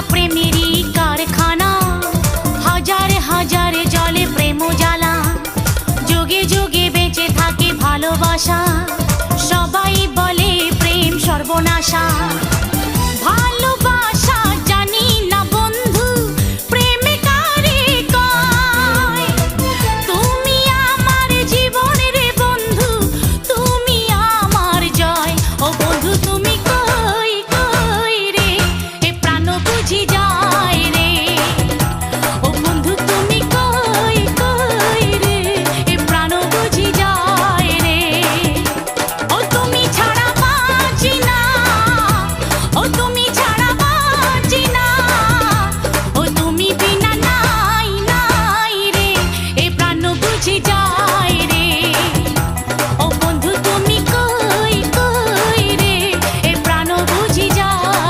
প্রেমেরই কারখানা, হাজারে হাজারে জলে প্রেম জ্বালা, যুগে যুগে বেঁচে থাকে ভালোবাসা। সবাই বলে প্রেম সর্বনাশা,